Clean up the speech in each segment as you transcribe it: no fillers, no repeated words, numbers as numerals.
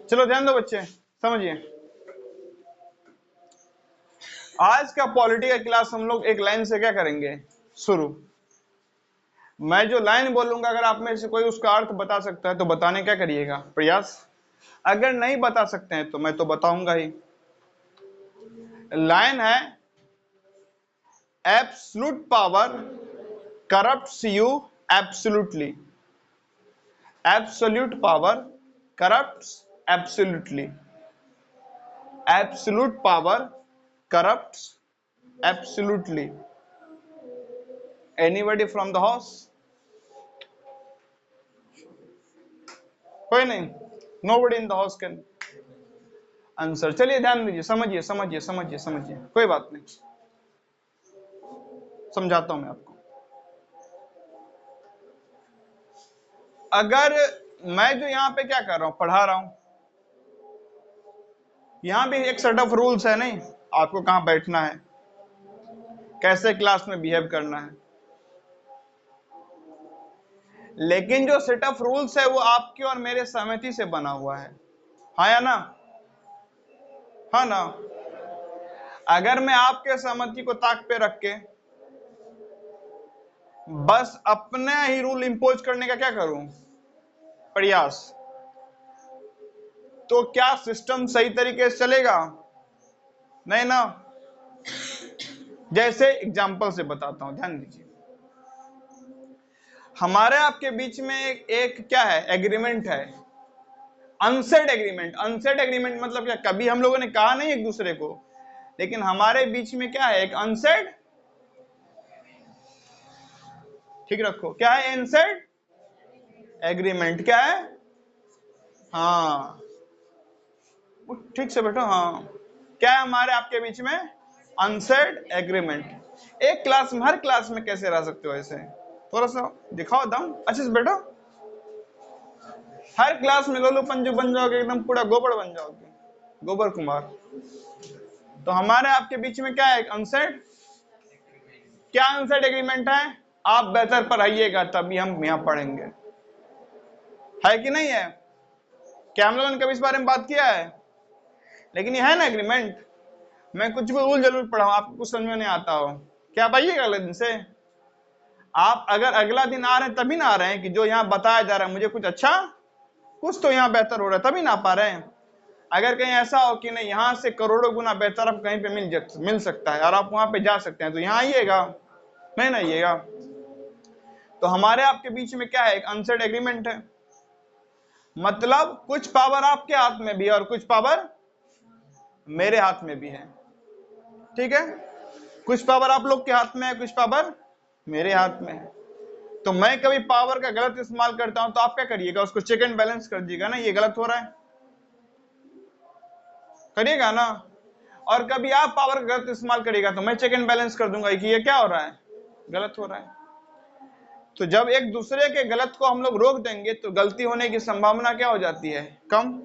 चलो ध्यान दो बच्चे, समझिए। आज का पॉलिटी का क्लास हम लोग एक लाइन से क्या करेंगे शुरू। मैं जो लाइन बोलूंगा अगर आप में से कोई उसका अर्थ बता सकता है तो बताने क्या करिएगा प्रयास। अगर नहीं बता सकते हैं तो मैं तो बताऊंगा ही। लाइन है absolute power corrupts you absolutely. Absolute power corrupts absolutely. Absolute power corrupts absolutely. Anybody from the house? कोई नहीं? Nobody in the house can answer. चलिए ध्यान दीजिए, समझिए समझिए समझिए समझिए, कोई बात नहीं, समझाता हूं मैं आपको। अगर मैं जो यहाँ पे क्या कर रहा हूं, पढ़ा रहा हूं, यहाँ भी एक सेट ऑफ रूल्स है नहीं, आपको कहाँ बैठना है, कैसे क्लास में बिहेव करना है, लेकिन जो सेट ऑफ रूल्स है वो आपकी और मेरे सहमति से बना हुआ है, हाँ या ना? हाँ ना? अगर मैं आपके सहमति को ताक पे रख के बस अपने ही रूल इंपोज करने का क्या करूं प्रयास, तो क्या सिस्टम सही तरीके से चलेगा? नहीं ना। जैसे एग्जांपल से बताता हूं, ध्यान दीजिए। हमारे आपके बीच में एक क्या है, एग्रीमेंट है, अनसेड एग्रीमेंट। अनसेड एग्रीमेंट मतलब क्या, कभी हम लोगों ने कहा नहीं एक दूसरे को, लेकिन हमारे बीच में क्या है, एक अनसेड, ठीक रखो, क्या है अनसेड एग्रीमेंट, क्या है? हाँ ठीक से बैठो, हाँ क्या है हमारे आपके बीच में? Unsaid agreement. एक क्लास में, हर क्लास में कैसे रह सकते हो ऐसे, थोड़ा सा दिखाओ दम, अच्छे से बैठो। हर क्लास में लोलू पंजू बन जाओगे, एकदम पूरा गोबर बन जाओगे, गोबर कुमार। तो हमारे आपके बीच में क्या है, अनसेड, क्या अनसेड एग्रीमेंट है? आप बेहतर पढ़ाइएगा तभी हम यहाँ पढ़ेंगे, है कि नहीं है? क्या हम लोगों ने कभी इस बारे में बात किया है? लेकिन ये है ना एग्रीमेंट। मैं कुछ भी रूल जरूर पढ़ाऊं, आपको कुछ समझ में नहीं आता हो, क्या आप आइएगा अगले दिन से? आप अगर अगला दिन आ रहे हैं तभी ना आ रहे हैं कि जो यहाँ बताया जा रहा है मुझे कुछ अच्छा, कुछ तो यहाँ बेहतर हो रहा है, तभी ना पा रहे हैं। अगर कहीं ऐसा हो कि नहीं यहाँ से करोड़ों गुना बेहतर आप कहीं पे मिल सकता है और आप वहां पे जा सकते हैं, तो यहाँ आइएगा, नहीं ना आइएगा। तो हमारे आपके बीच में क्या है, एक अनसेड एग्रीमेंट है, मतलब कुछ पावर आपके हाथ में भी है और कुछ पावर मेरे हाथ में भी है, ठीक है? कुछ पावर आप लोग के हाथ में है, कुछ पावर मेरे हाथ में है। तो मैं कभी पावर का गलत इस्तेमाल करता हूं तो आप क्या करिएगा, उसको चेक एंड बैलेंस कर दीजिएगा ना, ये गलत हो रहा है, करिएगा ना। और कभी आप पावर का गलत इस्तेमाल करिएगा तो मैं चेक एंड बैलेंस कर दूंगा कि ये क्या हो रहा है, गलत हो रहा है। तो जब एक दूसरे के गलत को हम लोग रोक देंगे तो गलती होने की संभावना क्या हो जाती है, कम।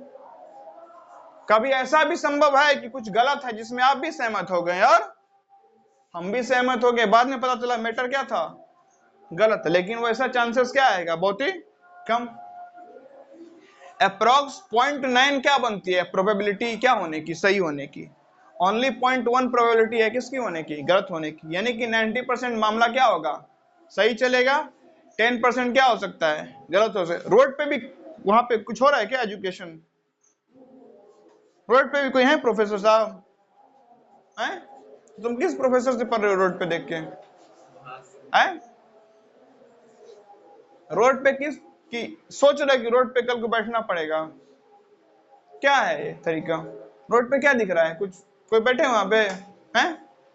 कभी ऐसा भी संभव है कि कुछ गलत है जिसमें आप भी सहमत हो गए और हम भी सहमत हो गए, बाद में पता चला मैटर क्या था, गलत, लेकिन वैसा चांसेस क्या आएगा, बहुत ही कम। अप्रॉक्स 0.9 क्या बनती है प्रोबेबिलिटी क्या होने की, सही होने की। ओनली 0.1 प्रोबेबिलिटी है किसकी होने की, गलत होने की। यानी कि 90% मामला क्या होगा, सही चलेगा, 10% क्या हो सकता है, गलत हो सकता है। रोड पे भी वहां पे कुछ हो रहा है क्या, एजुकेशन? रोड पे भी कोई है प्रोफेसर साहब हैं? तुम किस प्रोफेसर से पढ़ रहे हो रोड पे देख के हैं? रोड पे किस की सोच रहे कि रोड पे कल को बैठना पड़ेगा, क्या है ये तरीका? रोड पे क्या दिख रहा है, कुछ कोई बैठे वहां पे हैं?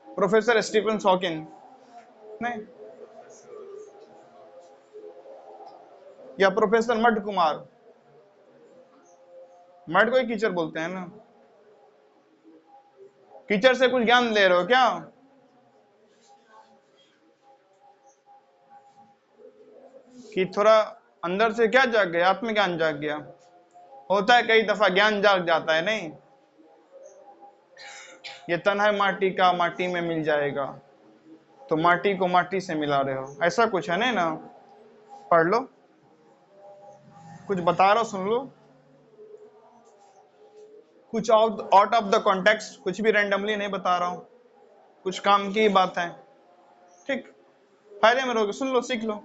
प्रोफेसर स्टीफन हॉकिंग नहीं, या प्रोफेसर मठ कुमार, मठ को ही कीचड़ बोलते हैं ना। कीचड़ से कुछ ज्ञान ले रहे हो क्या? कि थोड़ा अंदर से क्या जाग गया, आत्मज्ञान जाग गया, होता है कई दफा ज्ञान जाग जाता है नहीं, ये तन है माटी का माटी में मिल जाएगा, तो माटी को माटी से मिला रहे हो, ऐसा कुछ है नहीं ना। पढ़ लो, कुछ बता रहा हूं सुन लो। कुछ आउट ऑफ द कॉन्टेक्स्ट, कुछ भी रैंडमली नहीं बता रहा हूं, कुछ काम की बात है, ठीक। फायदे में रहोगे, सुन लो, सीख लो,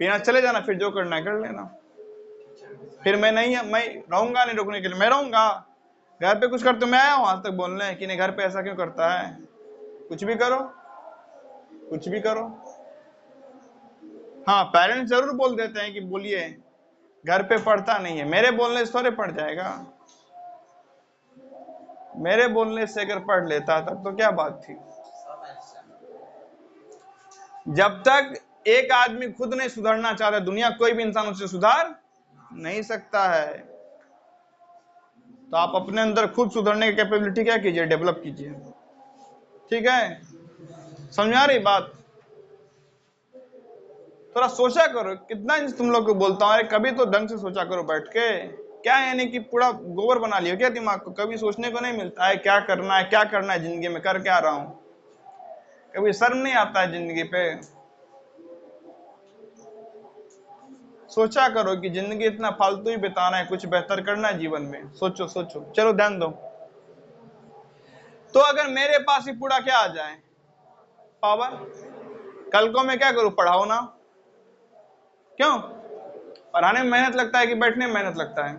पीना चले जाना, फिर जो करना है कर लेना। फिर मैं रहूंगा नहीं रोकने के लिए, मैं रहूंगा। घर पे कुछ करते मैं आया हूं आज तक बोलने कि नहीं घर पे ऐसा क्यों करता है, कुछ भी करो, कुछ भी करो। हाँ, पेरेंट्स जरूर बोल देते हैं कि बोलिए, घर पे पढ़ता नहीं है। मेरे बोलने से थोड़े पढ़ जाएगा, मेरे बोलने से अगर पढ़ लेता तब तो क्या बात थी। जब तक एक आदमी खुद नहीं सुधरना चाहता, दुनिया कोई भी इंसान उससे सुधार नहीं सकता है। तो आप अपने अंदर खुद सुधरने की कैपेबिलिटी क्या कीजिए, डेवलप कीजिए, ठीक है। समझ आ रही बात? थोड़ा सोचा करो, कितना तुम लोग को बोलता हूँ, अरे कभी तो ढंग से सोचा करो बैठ के। क्या यानी कि पूरा गोबर बना लियो क्या दिमाग को? कभी सोचने को नहीं मिलता है क्या करना है, क्या करना है जिंदगी में, कर क्या रहा हूं। कभी शर्म नहीं आता है जिंदगी पे? सोचा करो कि जिंदगी इतना फालतू ही बिताना है, कुछ बेहतर करना है जीवन में। सोचो सोचो, चलो ध्यान दो। तो अगर मेरे पास ही पूरा क्या आ जाए, पावर, कल को मैं क्या करूं, पढ़ाओ ना। क्यों? पढ़ाने में मेहनत लगता है कि बैठने में मेहनत लगता है?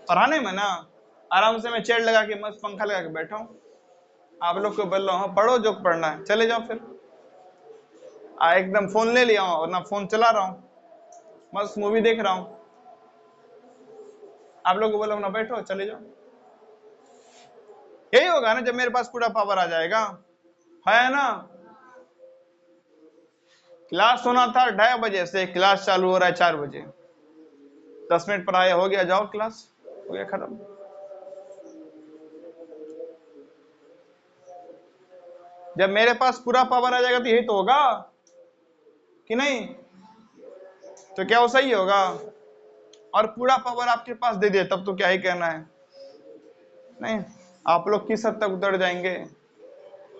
पढ़ाने में ना, आराम से मैं चेयर लगा के मस्त पंखा लगा के बैठा हूं, आप लोग को बोल रहा हूं पढ़ो जो पढ़ना है, चले जाओ। फिर एकदम फोन ले लिया हूं और ना फोन चला रहा हूं, मस्त मूवी देख रहा हूं, आप लोग को बोला ना बैठो चले जाओ। यही होगा ना जब मेरे पास पूरा पावर आ जाएगा, है ना। क्लास होना था 2:30 बजे से, क्लास चालू हो रहा है 4 बजे, 10 मिनट पढ़ाया, हो गया, जाओ क्लास, हो गया, खत्म। जब मेरे पास पूरा पावर आ जाएगा तो यही तो होगा कि नहीं? तो क्या वो सही होगा? और पूरा पावर आपके पास दे दिया तब तो क्या ही कहना है। नहीं, आप लोग किस हद तक उतर जाएंगे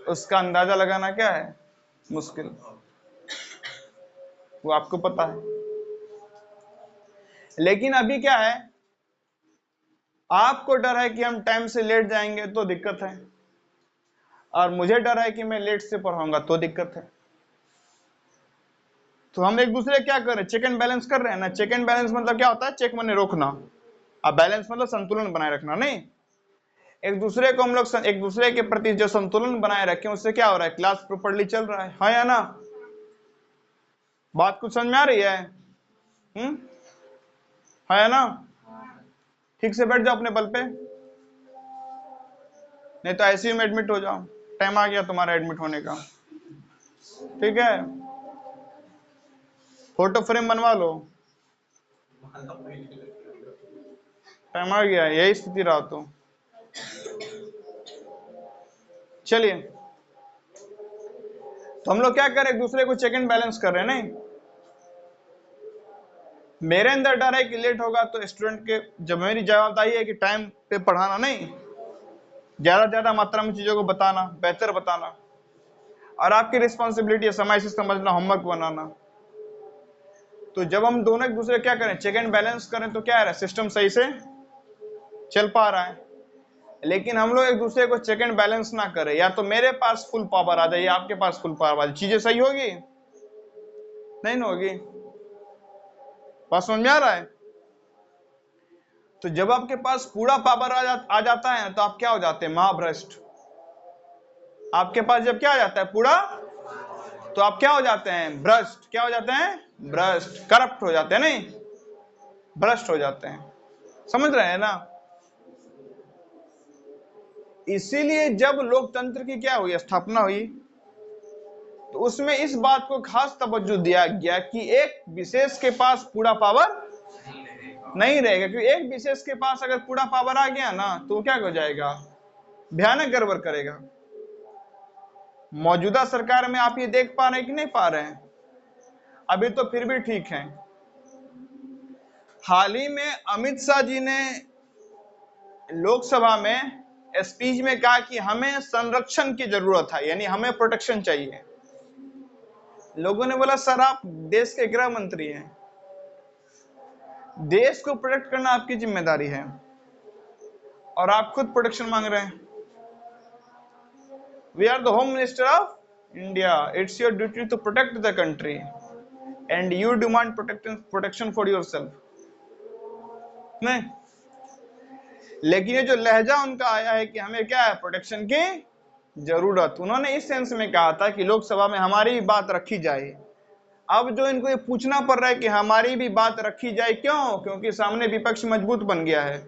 उसका अंदाजा लगाना क्या है, मुश्किल, वो आपको पता है। लेकिन अभी क्या है, आपको डर है कि हम टाइम से लेट जाएंगे तो दिक्कत है, और मुझे डर है कि मैं लेट से पढ़ाऊंगा तो दिक्कत है। तो हम एक दूसरे क्या कर रहे हैं, चेक एंड बैलेंस कर रहे हैं ना। चेक एंड बैलेंस मतलब क्या होता है, चेक माने रोकना, अब बैलेंस मतलब संतुलन बनाए रखना। नहीं, एक दूसरे को हम लोग एक दूसरे के प्रति जो संतुलन बनाए रखें, उससे क्या हो रहा है, क्लास प्रॉपर्ली चल रहा है, हाँ या ना? बात कुछ समझ में आ रही है? है ना? ठीक से बैठ जाओ अपने बल पे, नहीं तो आईसीयू में एडमिट हो जाओ। टाइम आ गया तुम्हारा एडमिट होने का, ठीक है। फोटो फ्रेम बनवा लो, टाइम आ गया, यही स्थिति रहा तो। चलिए, तो हम लोग क्या कर रहे हैं, एक दूसरे को चेक एंड बैलेंस कर रहे हैं। नहीं, मेरे अंदर डर है कि लेट होगा तो स्टूडेंट के, जब मेरी जवाबदारी है कि टाइम पे पढ़ाना, नहीं ज्यादा मात्रा में चीजों को बताना, बेहतर बताना, और आपकी रिस्पॉन्सिबिलिटी है समय से समझना, होमवर्क बनाना। तो जब हम दोनों एक दूसरे क्या करें, चेक एंड बैलेंस करें, तो क्या है, सिस्टम सही से चल पा रहा है। लेकिन हम लोग एक दूसरे को चेक एंड बैलेंस ना करें, या तो मेरे पास फुल पावर आ जाए या आपके पास फुल पावर आ जाए, चीजें सही होगी नहीं ना होगी? बात समझ में आ रहा है? तो जब आपके पास पूरा पावर आ जाता है तो आप क्या हो जाते हैं, महाभ्रष्ट। आपके पास जब क्या आ जाता है पूरा, तो आप क्या हो जाते हैं, भ्रष्ट। क्या हो जाते हैं, भ्रष्ट, करप्ट हो जाते हैं, नहीं भ्रष्ट हो जाते हैं। समझ रहे हैं ना? इसीलिए जब लोकतंत्र की क्या हुई, स्थापना हुई, तो उसमें इस बात को खास तवज्जो दिया गया कि एक विशेष के पास पूरा पावर नहीं रहेगा, क्योंकि एक विशेष के पास अगर पूरा पावर आ गया ना तो वो क्या हो जाएगा, भयानक गड़बड़ करेगा। मौजूदा सरकार में आप ये देख पा रहे हैं कि नहीं पा रहे हैं? अभी तो फिर भी ठीक है। हाल ही में अमित शाह जी ने लोकसभा में स्पीच में कहा कि हमें संरक्षण की जरूरत है, यानी हमें प्रोटेक्शन चाहिए। लोगों ने बोला सर आप देश के गृह मंत्री हैं, देश को प्रोटेक्ट करना आपकी जिम्मेदारी है, और आप खुद प्रोटेक्शन मांग रहे हैं। We are the home minister of India, it's your duty to protect the country and you demand protection for your yourself, लेकिन ये जो लहजा उनका आया है कि हमें क्या है, प्रोटेक्शन की जरूरत, उन्होंने इस सेंस में कहा था कि लोकसभा में हमारी भी बात रखी जाए। अब जो इनको ये पूछना पड़ रहा है कि हमारी भी बात रखी जाए, क्यों? क्योंकि सामने विपक्ष मजबूत बन गया है।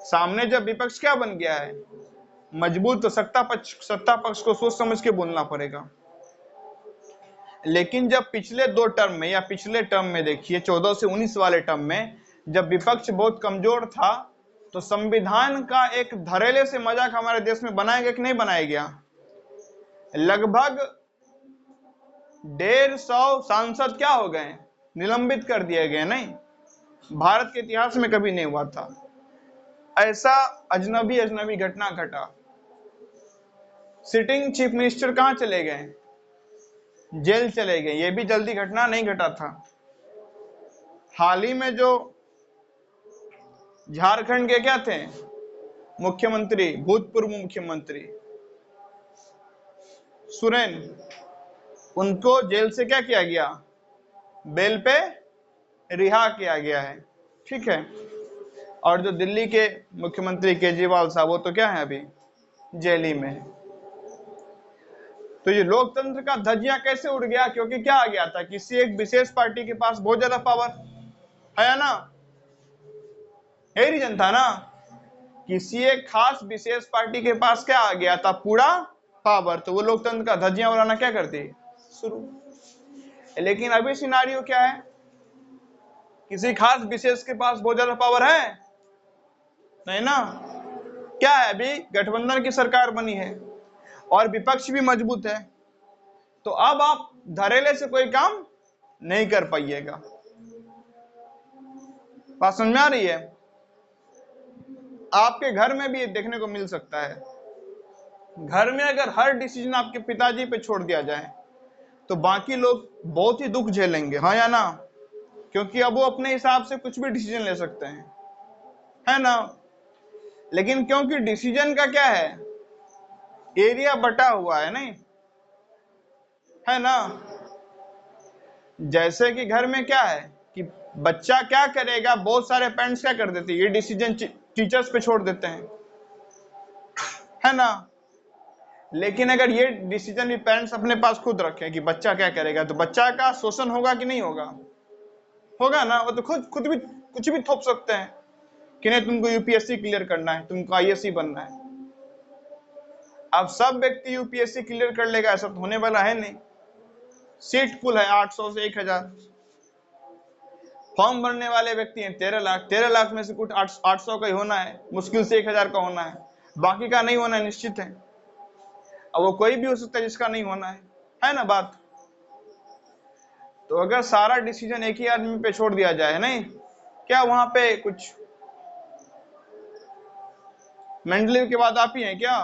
सामने जब विपक्ष क्या बन गया है, मजबूत, तो सत्ता पक्ष को सोच समझ के बोलना पड़ेगा। लेकिन जब पिछले 2 टर्म में या पिछले टर्म में देखिए 14 से 19 वाले टर्म में जब विपक्ष बहुत कमजोर था, तो संविधान का एक धड़ेले से मजाक हमारे देश में बनाया गया कि नहीं बनाया गया? लगभग 150 सांसद क्या हो गए, निलंबित कर दिए गए। नहीं, भारत के इतिहास में कभी नहीं हुआ था ऐसा अजनबी घटना घटा। सिटिंग चीफ मिनिस्टर कहां चले गए? जेल चले गए। ये भी जल्दी घटना नहीं घटा था। हाल ही में जो झारखंड के क्या थे मुख्यमंत्री, भूतपूर्व मुख्यमंत्री सोरेन, उनको जेल से क्या किया गया, बेल पे रिहा किया गया है। ठीक है। और जो दिल्ली के मुख्यमंत्री केजरीवाल साहब, वो तो क्या है, अभी जेल ही में है। तो ये लोकतंत्र का धज्जियां कैसे उड़ गया? क्योंकि क्या आ गया था, किसी एक विशेष पार्टी के पास बहुत ज्यादा पावर है ना, यही रीजन था ना। किसी एक खास विशेष पार्टी के पास क्या आ गया था, पूरा पावर, तो वो लोकतंत्र का धज्जियां उड़ाना क्या करती शुरू। लेकिन अभी सिनारियो क्या है, किसी खास विशेष के पास बहुत ज्यादा पावर है नहीं ना। क्या है, अभी गठबंधन की सरकार बनी है और विपक्ष भी मजबूत है, तो अब आप धड़ेले से कोई काम नहीं कर पाइएगा। बात समझ में आ रही है? आपके घर में भी ये देखने को मिल सकता है। घर में अगर हर डिसीजन आपके पिताजी पे छोड़ दिया जाए तो बाकी लोग बहुत ही दुख झेलेंगे, हाँ या ना? क्योंकि अब वो अपने हिसाब से कुछ भी डिसीजन ले सकते हैं, है ना। लेकिन क्योंकि डिसीजन का क्या है, एरिया बटा हुआ है, नहीं है ना। जैसे कि घर में क्या है कि बच्चा क्या करेगा, बहुत सारे पेरेंट्स क्या कर देते हैं, ये डिसीजन टीचर्स पे छोड़ देते हैं, है ना। लेकिन अगर ये डिसीजन भी पेरेंट्स अपने पास खुद रखें कि बच्चा क्या करेगा, तो बच्चा का शोषण होगा कि नहीं होगा? होगा ना। वो तो खुद भी कुछ भी थोप सकते हैं कि नहीं तुमको यूपीएससी क्लियर करना है, तुमको आईएएस बनना है। अब सब व्यक्ति यूपीएससी क्लियर कर लेगा ऐसा तो होने वाला है नहीं। सीट पुल है 800 से 1000, फॉर्म भरने वाले व्यक्ति हैं 13 लाख। 13 लाख में से कुछ 800 का ही होना है, मुश्किल से 1000 का होना है, बाकी का नहीं होना है, निश्चित है। अब वो कोई भी हो सकता है जिसका नहीं होना है ना बात। तो अगर सारा डिसीजन एक ही आदमी पे छोड़ दिया जाए, नहीं क्या वहां पे कुछ मेंडलीव के बाद आप ही हैं क्या?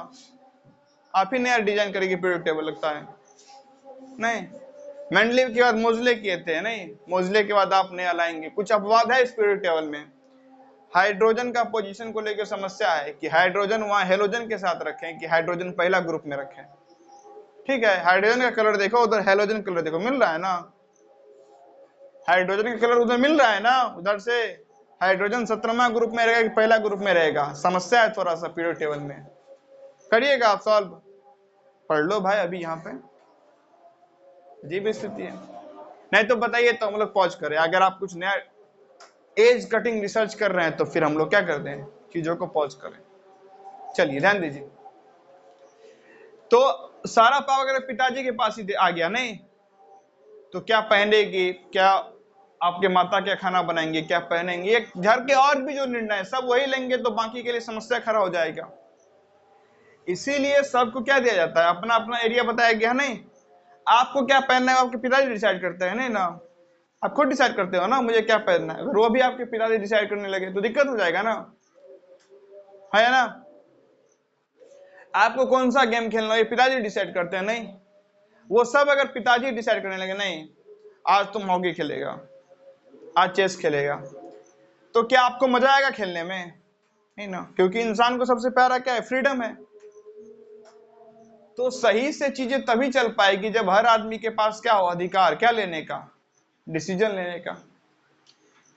आप ही नया डिजाइन करेगी पीरियड टेबल, लगता है नहीं। मेंडलीव के बाद मोजले किए थे, नहीं मोजले के बाद आप नया लाएंगे। कुछ अपवाद है इस पीरियड टेबल में। हाइड्रोजन का पोजीशन को लेकर समस्या है कि हाइड्रोजन वहां हेलोजन के साथ रखें कि हाइड्रोजन पहला ग्रुप में रखें। ठीक है, हाइड्रोजन का कलर देखो, उधर हेलोजन कलर देखो, मिल रहा है ना। हाइड्रोजन का कलर उधर मिल रहा है ना, उधर से हाइड्रोजन 17वां ग्रुप में रहेगा कि पहला ग्रुप में रहेगा, समस्या है थोड़ा सा पीरियड टेबल में। करिएगा आप सॉल्व, पढ़ लो भाई अभी यहाँ पे, अजीब स्थिति है। नहीं तो बताइए तो हम लोग पॉज करें। अगर आप कुछ नया एज कटिंग रिसर्च कर रहे हैं तो फिर हम लोग क्या करते हैं, चीजों को पॉज करें। चलिए ध्यान दीजिए। तो सारा पावर अगर पिताजी के पास ही आ गया, नहीं तो क्या पहनेगी, क्या आपके माता क्या खाना बनाएंगे, क्या पहनेंगे, ये घर के और भी जो निर्णय सब वही लेंगे, तो बाकी के लिए समस्या खड़ा हो जाएगा। इसीलिए सबको क्या दिया जाता है, अपना अपना एरिया बताया गया, नहीं आपको क्या पहनना है आपके पिताजी डिसाइड करते हैं, नहीं ना, आप खुद डिसाइड करते हो ना मुझे क्या पहनना है। अगर वो भी आपके पिताजी डिसाइड करने लगे तो दिक्कत हो जाएगा ना, है ना। आपको कौन सा गेम खेलना है ये पिताजी डिसाइड करते हैं, नहीं वो सब अगर पिताजी डिसाइड करने लगे, नहीं आज तुम हॉकी खेलेगा, आज चेस खेलेगा, तो क्या आपको मजा आएगा खेलने में? नहीं ना, क्योंकि इंसान को सबसे प्यारा क्या है? फ्रीडम है। तो सही से चीजें तभी चल पाएगी जब हर आदमी के पास क्या हो? अधिकार, क्या लेने का? डिसीजन लेने का।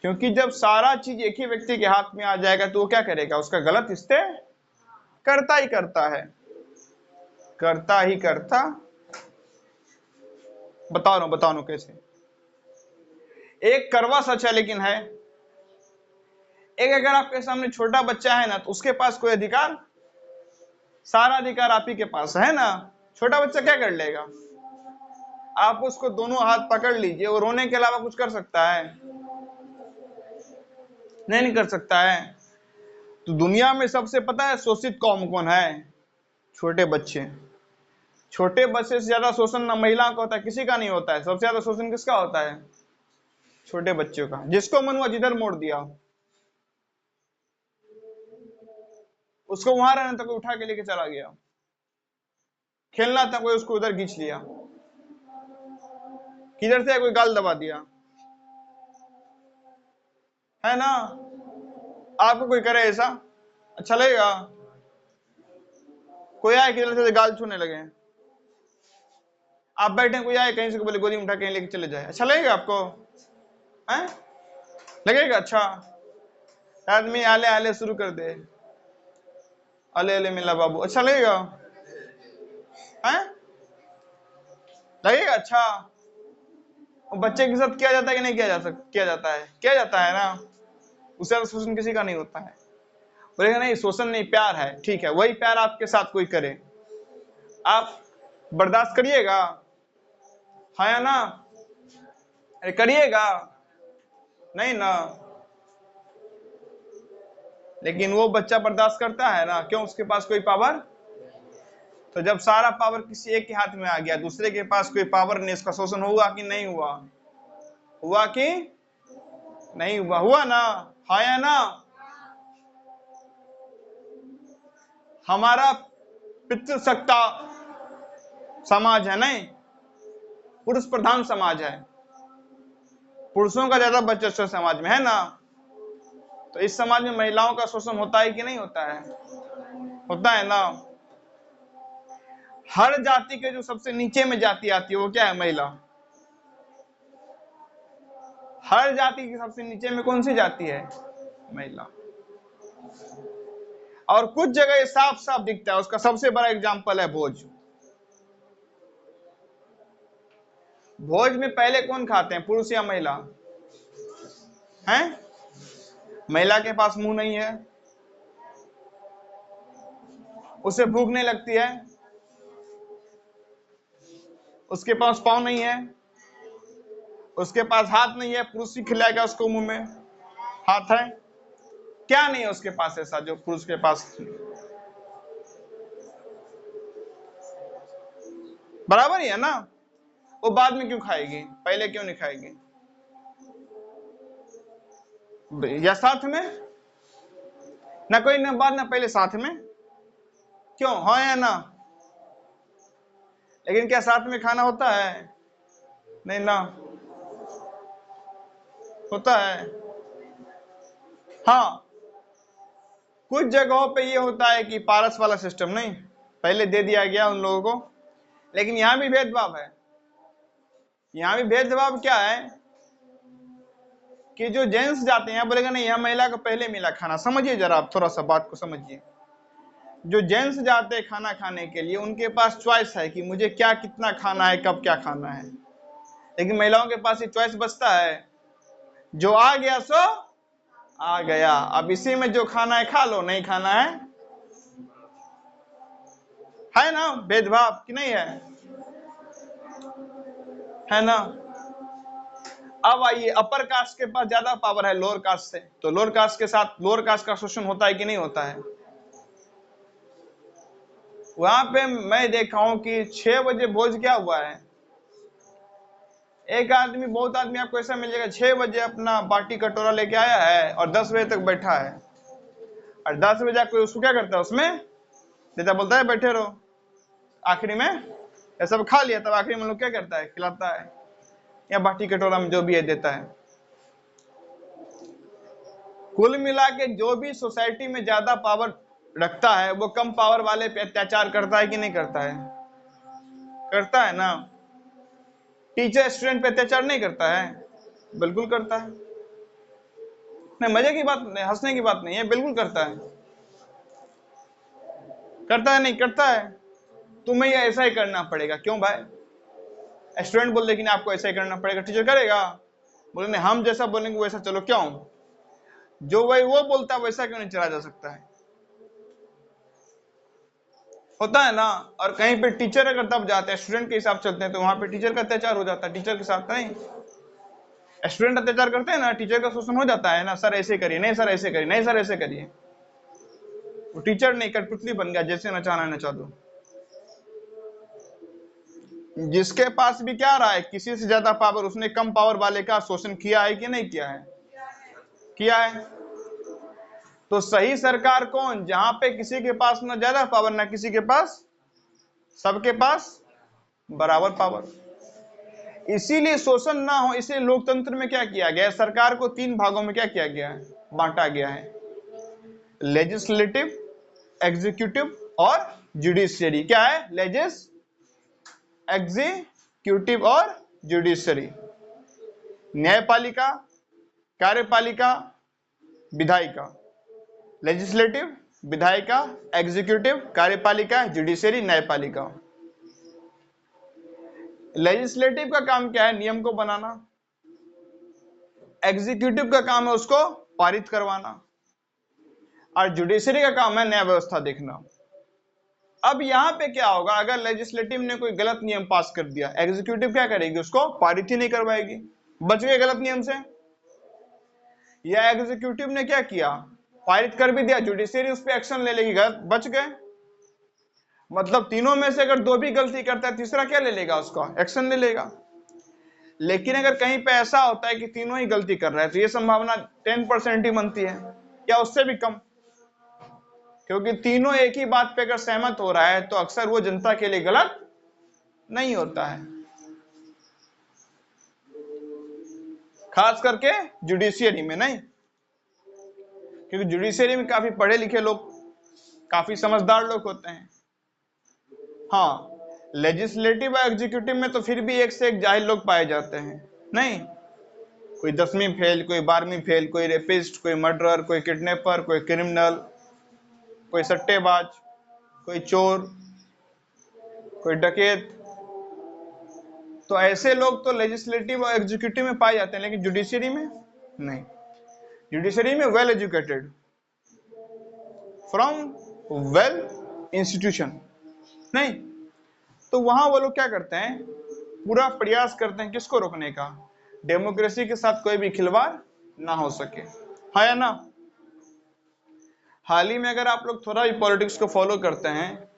क्योंकि जब सारा चीज एक ही व्यक्ति के हाथ में आ जाएगा तो वो क्या करेगा? उसका गलत इस्तेमाल करता ही करता है, करता ही करता। बता रहा हूं कैसे। एक करवा सच है लेकिन है, एक अगर आपके सामने छोटा बच्चा है ना तो उसके पास कोई अधिकार? सारा अधिकार आप ही के पास है ना। छोटा बच्चा क्या कर लेगा? आप उसको दोनों हाथ पकड़ लीजिए, वो रोने के अलावा कुछ कर सकता है? नहीं कर सकता है। तो दुनिया में सबसे पता है शोषित कौम कौन है? छोटे बच्चे। छोटे बच्चे से ज्यादा शोषण ना महिला का होता है, किसी का नहीं होता है। सबसे ज्यादा शोषण किसका होता है? छोटे बच्चों का। जिसको मन हुआ जिधर मोड़ दिया, उसको वहां रहने तक उठा के लेके चला गया, खेलना था कोई उसको उधर खींच लिया, किधर से कोई गाल दबा दिया, है ना। आपको कोई करे ऐसा, अच्छा लगेगा? कोई आए किधर से गाल छूने लगे, आप बैठे कोई आए कहीं से बोले गोली उठा कहीं लेके चले जाए, अच्छा लगेगा आपको? हैं? लगेगा अच्छा? आदमी आले आले शुरू कर दे, अले अले मिला बाबू, अच्छा लगेगा? हैं? लगेगा अच्छा? बच्चे के साथ किया जाता है कि नहीं किया जाता है? किया जाता है ना। उससे ज्यादा शोषण किसी का नहीं होता है। बोलेगा नहीं शोषण नहीं, प्यार है। ठीक है, वही प्यार आपके साथ कोई करे, आप बर्दाश्त करिएगा? हाँ या ना? अरे करिएगा? नहीं ना। लेकिन वो बच्चा बर्दाश्त करता है ना, क्यों? उसके पास कोई पावर। तो जब सारा पावर किसी एक के हाथ में आ गया, दूसरे के पास कोई पावर नहीं, इसका शोषण हुआ कि नहीं हुआ? हुआ कि नहीं हुआ? हुआ ना। हाँ या ना? हमारा पितृसत्ता समाज है, नहीं पुरुष प्रधान समाज है, पुरुषों का ज्यादा वर्चस्व समाज में है ना। तो इस समाज में महिलाओं का शोषण होता है कि नहीं होता है? होता है ना। हर जाति के जो सबसे नीचे में जाति आती है वो क्या है? महिला। हर जाति की सबसे नीचे में कौन सी जाति है? महिला। और कुछ जगह ये साफ साफ दिखता है, उसका सबसे बड़ा एग्जाम्पल है भोज। भोज में पहले कौन खाते हैं, पुरुष या महिला? हैं? महिला के पास मुंह नहीं है, उसे भूख नहीं लगती है, उसके पास पाँव नहीं है, उसके पास हाथ नहीं है, पुरुष ही खिलाएगा उसको मुंह में। हाथ है? क्या नहीं है उसके पास ऐसा जो पुरुष के पास? बराबर ही है ना। वो बाद में क्यों खाएगी, पहले क्यों नहीं खाएगी? या साथ में? ना कोई ना बाद ना पहले साथ में, क्यों? हाँ या ना? लेकिन क्या साथ में खाना होता है? नहीं ना। होता है? हाँ, कुछ जगहों पे ये होता है कि पारस वाला सिस्टम नहीं, पहले दे दिया गया उन लोगों को। लेकिन यहां भी भेदभाव है। यहां भी भेदभाव क्या है कि जो जेंट्स जाते हैं बोलेगा नहीं यहाँ महिला को पहले मिला खाना। समझिए जरा, आप थोड़ा सा बात को समझिए। जो जेंट्स जाते हैं खाना खाने के लिए, उनके पास चॉइस है कि मुझे क्या कितना खाना है, कब क्या खाना है। लेकिन महिलाओं के पास ये चॉइस बचता है, जो आ गया सो आ गया, अब इसी में जो खाना है खा लो, नहीं खाना है ना। भेदभाव कि नहीं है? है ना। अब आइए, अपर कास्ट के पास ज्यादा पावर है लोअर कास्ट से, तो लोअर कास्ट के साथ लोअर कास्ट का शोषण होता है कि नहीं होता है? वहां पे मैं देखा हूं कि 6 बजे भोज क्या हुआ है, एक आदमी, बहुत आदमी आपको ऐसा मिलेगा 6 बजे अपना बाटी कटोरा लेके आया है और 10 बजे तक बैठा है, और 10 बजे कोई उसको क्या करता है, उसमें देता, बोलता है बैठे रहो। आखिरी में ये सब खा लिया, तब आखिरी में लोग क्या करता है, खिलाता है, या बाटी कटोरा में जो भी है देता है। कुल मिला के जो भी सोसाइटी में ज्यादा पावर रखता है वो कम पावर वाले पे अत्याचार करता है कि नहीं करता है? करता है ना। टीचर स्टूडेंट पे अत्याचार नहीं करता है? बिल्कुल करता है। नहीं, मजे की बात नहीं, हंसने की बात नहीं है, बिल्कुल करता है। करता है नहीं करता है? तुम्हें ये ऐसा ही करना पड़ेगा। क्यों भाई? स्टूडेंट बोल लेकिन आपको ऐसा ही करना पड़ेगा, टीचर करेगा? बोले नहीं, हम जैसा बोलेंगे वैसा चलो। क्यों? जो वही वो बोलता है वैसा क्यों नहीं चला जा सकता है? होता है ना। और कहीं पे टीचर अगर दब जाते हैं, स्टूडेंट के हिसाब चलते हैं, तो वहां पे टीचर का अत्याचार हो जाता है, टीचर के साथ नहीं। स्टूडेंट अत्याचार करते हैं ना, टीचर का शोषण हो जाता है ना, सर ऐसे करिए, नहीं सर ऐसे करिए, नहीं सर ऐसे करिए। वो टीचर नहीं, कठपुतली बन गया, जैसे नचाना है नचा दो। जिसके पास भी क्या रहा है, किसी से ज्यादा पावर, उसने कम पावर वाले का शोषण किया है कि नहीं किया है? किया है। तो सही सरकार कौन? जहां पे किसी के पास ना ज्यादा पावर ना किसी के पास, सबके पास बराबर पावर। इसीलिए शोषण ना हो, इसलिए लोकतंत्र में क्या किया गया है, सरकार को 3 भागों में क्या किया गया है, बांटा गया है। लेजिस्लेटिव, एग्जीक्यूटिव और जुडिशियरी। क्या है? एग्जीक्यूटिव और जुडिशियरी। न्यायपालिका, कार्यपालिका, विधायिका। लेजिस्लेटिव, विधायिका, एग्जीक्यूटिव, कार्यपालिका, जुडिशियरी, न्यायपालिका। लेजिस्लेटिव का काम क्या है? नियम को बनाना। एग्जीक्यूटिव का काम है उसको पारित करवाना। और जुडिशरी का काम है न्याय व्यवस्था देखना। अब यहां पे क्या होगा, अगर लेजिस्लेटिव ने कोई गलत नियम पास कर दिया, एग्जीक्यूटिव क्या करेगी? उसको पारित ही नहीं करवाएगी, बच गए गलत नियम से। या एग्जीक्यूटिव ने क्या किया, पारित कर भी दिया, जुडिशरी उस पर एक्शन ले लेगी, गलत बच गए। मतलब तीनों में से अगर 2 भी गलती करता है, तीसरा क्या ले लेगा? उसका एक्शन ले लेगा। लेकिन अगर कहीं पे ऐसा होता है कि तीनों ही गलती कर रहा है, तो ये संभावना 10% ही बनती है, या उससे भी कम। क्योंकि तीनों एक ही बात पे अगर सहमत हो रहा है, तो अक्सर वो जनता के लिए गलत नहीं होता है। खास करके जुडिशियरी में नहीं, क्योंकि जुडिशियरी में काफी पढ़े लिखे लोग, काफी समझदार लोग होते हैं। हाँ, लेजिस्लेटिव और एग्जीक्यूटिव में तो फिर भी एक से एक जाहिल लोग पाए जाते हैं। नहीं, कोई 10वीं फेल, कोई 12वीं फेल, कोई रेपिस्ट, कोई मर्डरर, कोई किडनैपर, कोई क्रिमिनल, कोई सट्टेबाज, कोई चोर, कोई डकैत। तो ऐसे लोग तो लेजिस्लेटिव और एग्जीक्यूटिव में पाए जाते हैं, लेकिन जुडिशरी में नहीं। जुडिशरी में well educated, from well institution नहीं। तो वहां वो लोग क्या करते हैं, पूरा प्रयास करते हैं किसको रोकने का, डेमोक्रेसी के साथ कोई भी खिलवाड़ ना हो सके। हाँ या ना? हाल ही में अगर आप लोग थोड़ा भी पॉलिटिक्स को फॉलो करते हैं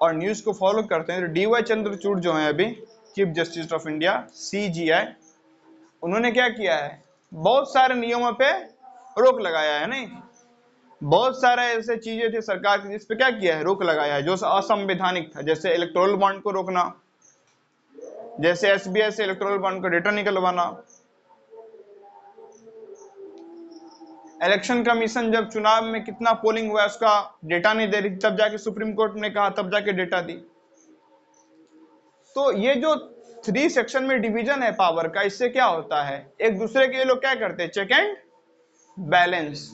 और न्यूज को फॉलो करते हैं, तो डीवाई चंद्रचूड़ जो है अभी chief justice of India, CJI, उन्होंने क्या किया है, बहुत सारे नियमों पे रोक लगाया है। नहीं, बहुत सारे ऐसे चीजें थी सरकार की जिस पे क्या किया है, रोक लगाया है, जो असंवैधानिक था। जैसे इलेक्टोरल बॉन्ड को रोकना, जैसे SBI से इलेक्टोरल बॉन्ड को डेटा निकलवाना। इलेक्शन कमीशन जब चुनाव में कितना पोलिंग हुआ उसका डेटा नहीं दे रही, तब जाके सुप्रीम कोर्ट ने कहा, तब जाके डेटा दी। तो ये जो 3 सेक्शन में डिवीजन है पावर का, इससे क्या होता है, एक दूसरे के ये लोग क्या करते हैं, चेक एंड बैलेंस।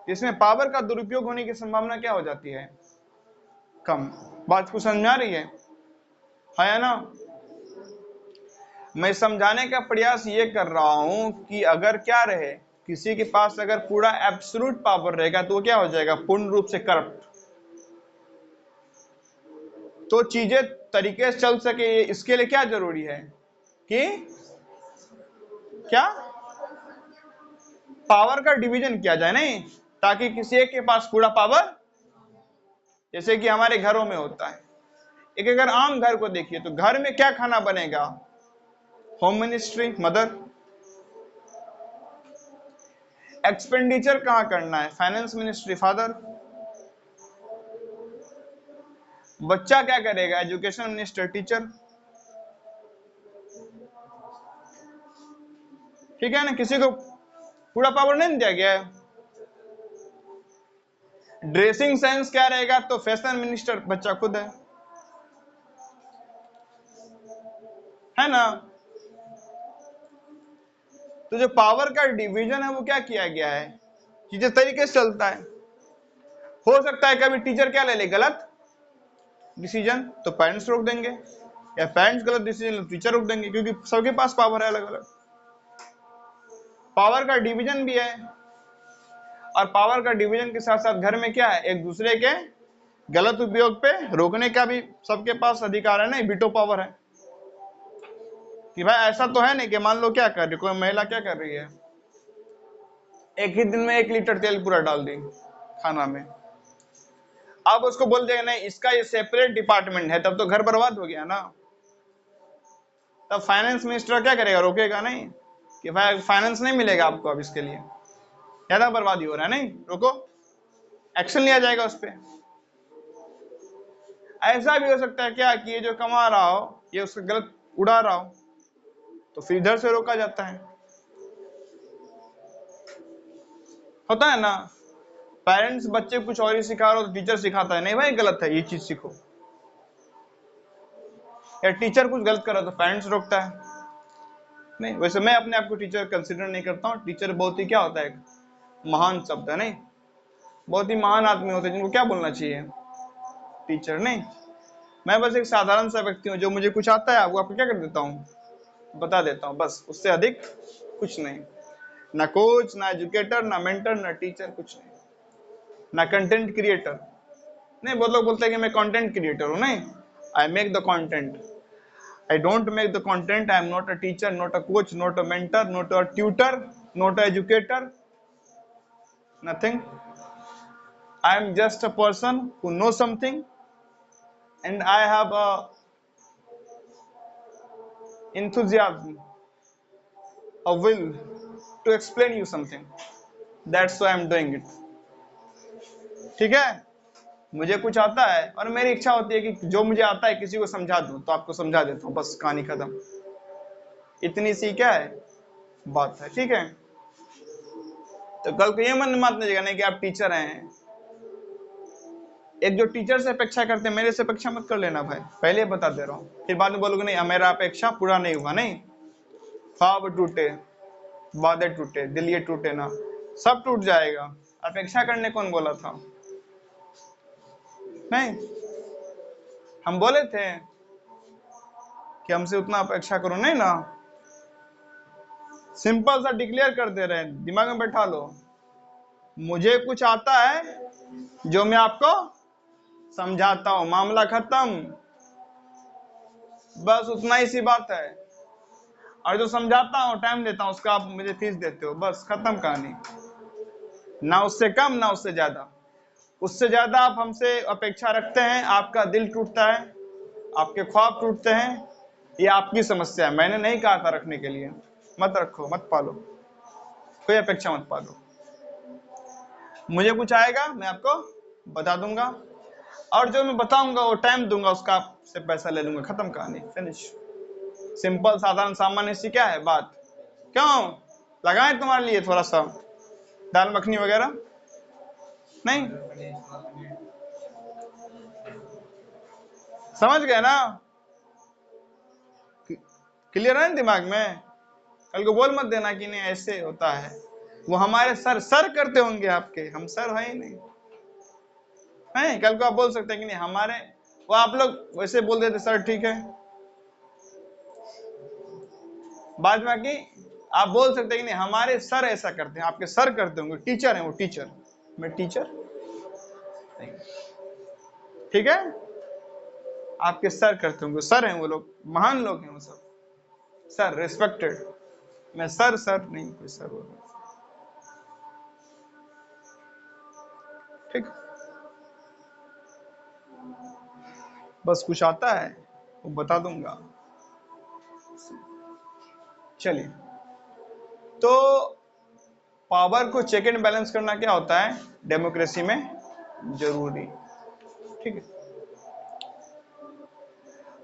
इसमें पावर का दुरुपयोग होने की संभावना क्या हो जाती है, कम। बात को समझा रही है या ना? मैं समझाने का प्रयास ये कर रहा हूं कि अगर क्या रहे, किसी के पास अगर पूरा एब्सोल्यूट पावर रहेगा, तो वो क्या हो जाएगा, पूर्ण रूप से करप्ट। तो चीजें तरीके से चल सके, इसके लिए क्या जरूरी है कि क्या, पावर का डिवीजन किया जाए। नहीं, ताकि किसी एक के पास पूरा पावर, जैसे कि हमारे घरों में होता है। एक अगर आम घर को देखिए, तो घर में क्या खाना बनेगा, होम मिनिस्ट्री मदर, एक्सपेंडिचर कहां करना है, फाइनेंस मिनिस्ट्री फादर, बच्चा क्या करेगा, एजुकेशन मिनिस्टर टीचर। ठीक है ना? किसी को पूरा पावर नहीं दिया गया है। ड्रेसिंग सेंस क्या रहेगा? तो फैशन मिनिस्टर बच्चा खुद है ना? तो जो पावर का डिवीजन है वो क्या किया गया है, चीजें तरीके से चलता है। हो सकता है कभी टीचर क्या ले ले गलत डिसीजन तो पेरेंट्स रोक देंगे, या पेरेंट्स गलत डिसीजन तो टीचर रोक देंगे, क्योंकि सबके पास पावर है अलग अलग। पावर का डिवीजन भी है, और पावर का डिवीजन के साथ साथ घर में क्या है, एक दूसरे के गलत उपयोग पे रोकने का भी सबके पास अधिकार है ना, वीटो पावर है। कि भाई ऐसा तो है नहीं कि मान लो क्या कर रही, कोई महिला क्या कर रही है, एक ही दिन में 1 लीटर तेल पूरा डाल दी खाना में, अब उसको बोल देगा नहीं इसका ये सेपरेट डिपार्टमेंट है, तब तो घर बर्बाद हो गया ना। तब फाइनेंस मिनिस्टर क्या करेगा, रोकेगा नहीं कि भाई फाइनेंस नहीं मिलेगा आपको अब इसके लिए, ज्यादा बर्बादी हो रहा है, नहीं रोको, एक्शन लिया जाएगा उस पर। ऐसा भी हो सकता है क्या कि ये जो कमा रहा हो ये उसका गलत उड़ा रहा हो, तो फिर इधर से रोका जाता है। होता है ना, पेरेंट्स बच्चे कुछ और ही सिखा रहे हो तो टीचर सिखाता है नहीं भाई गलत है ये चीज सीखो, या टीचर कुछ गलत कर रहा तो पेरेंट्स रोकता है। नहीं, वैसे मैं अपने आप को टीचर कंसिडर नहीं करता हूँ। टीचर बहुत ही क्या होता है, महान शब्द है, नहीं बहुत ही महान आदमी होते हैं जिनको क्या बोलना चाहिए टीचर। नहीं, मैं बस एक साधारण सा व्यक्ति हूँ, जो मुझे कुछ आता है वो आपको क्या कर देता हूँ, बता देता हूँ, बस उससे अधिक कुछ नहीं। ना कोच, ना एजुकेटर, ना मेंटर, ना टीचर, कुछ नहीं, ना कंटेंट क्रिएटर। नहीं, बहुत लोग बोलते हैं कि मैं कंटेंट क्रिएटर हूँ, नहीं, I make the content, I don't make the content. I am not a teacher, not a coach, not a mentor, not a tutor, not a educator, nothing. I am just a person who knows something, and I have a enthusiasm, a will to explain you something. That's why I am doing it. ठीक है, मुझे कुछ आता है और मेरी इच्छा होती है कि जो मुझे आता है किसी को समझा दूं, तो आपको समझा देता हूं, बस कहानी खत्म। इतनी सी क्या है बात है, ठीक है। तो कल को ये मन में मत लीजिएगा नहीं कि आप टीचर हैं, एक जो टीचर से अपेक्षा करते हैं मेरे से अपेक्षा मत कर लेना भाई, पहले बता दे रहा हूँ, फिर बाद में बोलोगे नहीं मेरा अपेक्षा पूरा नहीं हुआ। नहीं, ख्वाब टूटे, वादे टूटे, दिल ये टूटे ना, सब टूट जाएगा। अपेक्षा करने कौन बोला था? नहीं, हम बोले थे कि हमसे उतना अपेक्षा करो नहीं ना, सिंपल सा डिक्लेयर कर दे रहे हैं, दिमाग में बैठा लो, मुझे कुछ आता है जो मैं आपको समझाता हूं, मामला खत्म, बस उतना ही सी बात है। और जो समझाता हूं, टाइम देता हूं, उसका आप मुझे फीस देते हो, बस खत्म कहानी, ना उससे कम ना उससे ज्यादा। उससे ज्यादा आप हमसे अपेक्षा रखते हैं, आपका दिल टूटता है, आपके ख्वाब टूटते हैं, ये आपकी समस्या है, मैंने नहीं कहा था रखने के लिए। मत रखो, मत पालो, कोई अपेक्षा मत पालो। मुझे कुछ आएगा मैं आपको बता दूंगा, और जो मैं बताऊंगा वो टाइम दूंगा, उसका आपसे पैसा ले लूंगा, खत्म कहानी, फिनिश। सिंपल साधारण सामान्य सी क्या है बात। क्यों लगाएं तुम्हारे लिए थोड़ा सा दाल मखनी वगैरह? नहीं, समझ गए ना, क्लियर है दिमाग में? कल को बोल मत देना कि नहीं ऐसे होता है, वो हमारे सर करते होंगे आपके, हम सर है ही नहीं है। कल को आप बोल सकते हैं कि नहीं हमारे, वो आप लोग वैसे बोल देते सर ठीक है, बाद में कि आप बोल सकते हैं कि नहीं हमारे सर ऐसा करते हैं, आपके सर करते होंगे, टीचर है वो, टीचर, मैं टीचर नहीं, ठीक है, आपके सर करते होंगे, सर हैं वो लोग, महान लोग हैं वो सब, सर रिस्पेक्टेड। मैं सर नहीं, कोई सर वो, ठीक। बस कुछ आता है वो बता दूंगा। चलिए, तो पावर को चेक एंड बैलेंस करना क्या होता है डेमोक्रेसी में जरूरी, ठीक है।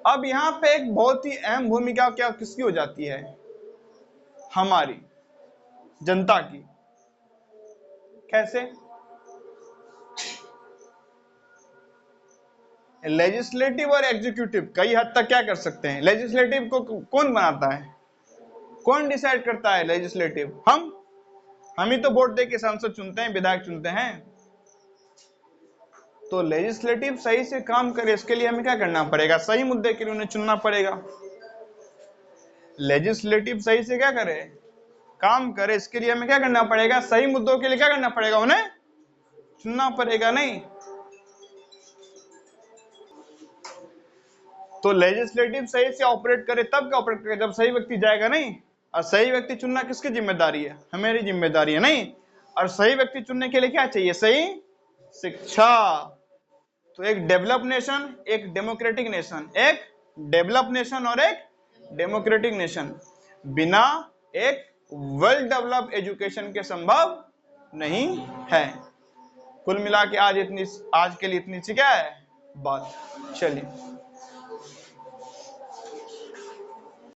अब यहाँ पे एक बहुत ही अहम भूमिका क्या किसकी हो जाती है, हमारी जनता की। कैसे? लेजिस्लेटिव और एग्जीक्यूटिव कई हद तक क्या कर सकते हैं। लेजिस्लेटिव को कौन बनाता है, कौन डिसाइड करता है लेजिस्लेटिव? हम ही तो वोट दे के सांसद चुनते हैं, विधायक चुनते हैं। तो लेजिस्लेटिव सही से काम करे इसके लिए हमें क्या करना पड़ेगा, सही मुद्दे के लिए उन्हें चुनना पड़ेगा। लेजिस्लेटिव सही से क्या करे, काम करे, इसके लिए हमें क्या करना पड़ेगा, सही मुद्दों के लिए क्या करना पड़ेगा, उन्हें चुनना पड़ेगा। नहीं तो लेजिस्लेटिव सही से ऑपरेट करे तब क्या ऑपरेट करे, जब सही व्यक्ति जाएगा। नहीं, और सही व्यक्ति चुनना किसकी जिम्मेदारी है, हमारी जिम्मेदारी है। नहीं, और सही व्यक्ति चुनने के लिए क्या चाहिए, सही शिक्षा। तो एक डेवलप नेशन, एक डेमोक्रेटिक नेशन, एक डेवलप नेशन और एक डेमोक्रेटिक नेशन बिना एक वेल डेवलप एजुकेशन के संभव नहीं है। कुल मिला के आज के लिए इतनी सी क्या है बात। चलिए।